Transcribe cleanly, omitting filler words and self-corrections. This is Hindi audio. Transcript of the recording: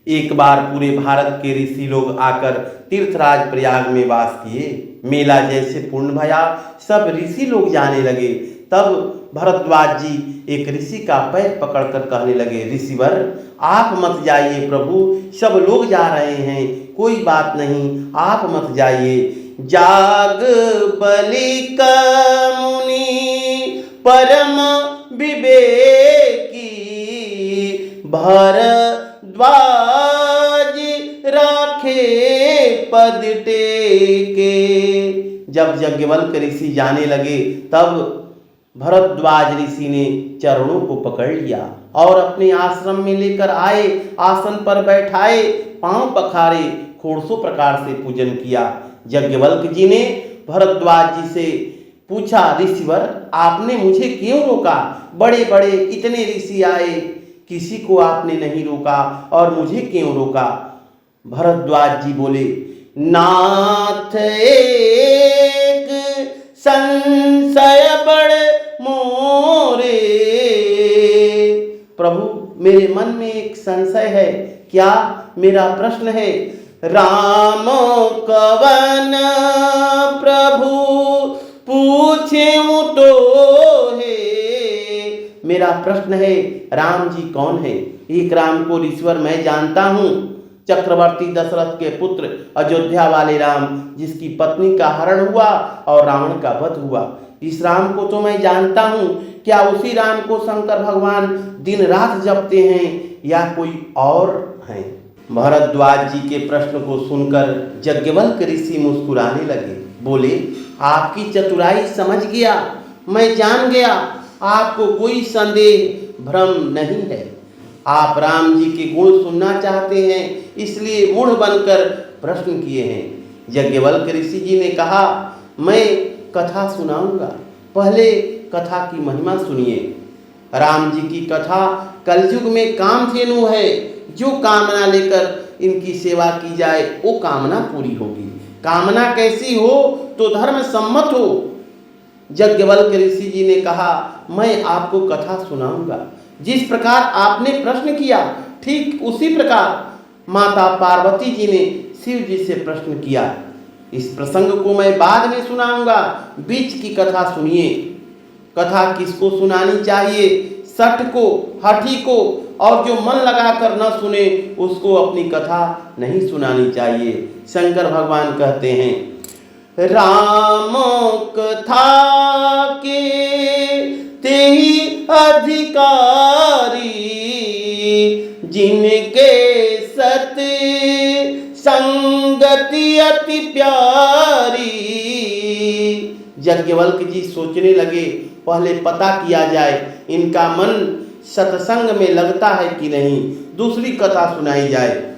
एक बार पूरे भारत के ऋषि लोग आकर तीर्थराज प्रयाग में वास किए। मेला जैसे पूर्ण भया, सब ऋषि लोग जाने लगे। तब भरद्वाज जी एक ऋषि का पैर पकड़कर कहने लगे, ऋषिवर आप मत जाइए प्रभु, सब लोग जा रहे हैं, कोई बात नहीं, आप मत जाइए। जाग बलिक मुनि परम विवेकी, भरद्वाज राखे पद टेके। जब याज्ञवल्क्य ऋषि जाने लगे तब भरद्वाज ऋषि ने चरणों को पकड़ लिया और अपने आश्रम में लेकर आए, आसन पर बैठाए, पांव पखारे, खोड़सों प्रकार से पूजन किया। याज्ञवल्क्य जी ने भरद्वाज जी से पूछा, ऋषिवर आपने मुझे क्यों रोका? बड़े बड़े इतने ऋषि आए, किसी को आपने नहीं रोका और मुझे क्यों रोका? भरद्वाज जी बोले, नाथ एक संशय बड़ मोरे। प्रभु मेरे मन में एक संशय है। क्या? मेरा प्रश्न है, राम कवन प्रभु पूछें तो है। मेरा प्रश्न है, राम जी कौन है? एक राम को ऋषिवर मैं जानता हूँ, चक्रवर्ती दशरथ के पुत्र अयोध्या वाले राम, जिसकी पत्नी का हरण हुआ और रावण का वध हुआ। इस राम को तो मैं जानता हूँ। क्या उसी राम को शंकर भगवान दिन रात जपते हैं या कोई और हैं? भरद्वाज जी के प्रश्न को सुनकर याज्ञवल्क्य ऋषि मुस्कुराने लगे। बोले, आपकी चतुराई समझ गया, मैं जान गया, आपको कोई संदेह भ्रम नहीं है। आप राम जी के गुण सुनना चाहते हैं, इसलिए मूढ़ बनकर प्रश्न किए हैं। याज्ञवल्क्य ऋषि जी ने कहा, मैं कथा सुनाऊंगा, पहले कथा की महिमा सुनिए। राम जी की कथा कलयुग में कामधेनु है। जो कामना लेकर इनकी सेवा की जाए वो कामना पूरी होगी। कामना कैसी हो? तो धर्म सम्मत हो। याज्ञवल्क्य ऋषि जी ने कहा, मैं आपको कथा सुनाऊंगा। जिस प्रकार आपने प्रश्न किया, ठीक उसी प्रकार माता पार्वती जी ने शिव जी से प्रश्न किया। इस प्रसंग को मैं बाद में सुनाऊंगा, बीच की कथा सुनिए। कथा किसको सुनानी चाहिए? सठ को, हठी को, और जो मन लगाकर न सुने उसको अपनी कथा नहीं सुनानी चाहिए। शंकर भगवान कहते हैं, राम कथा के तेहि अधिकारी, जिनके सत संगति अति प्यारी। याज्ञवल्क्य जी सोचने लगे, पहले पता किया जाए इनका मन सत्संग में लगता है कि नहीं, दूसरी कथा सुनाई जाए।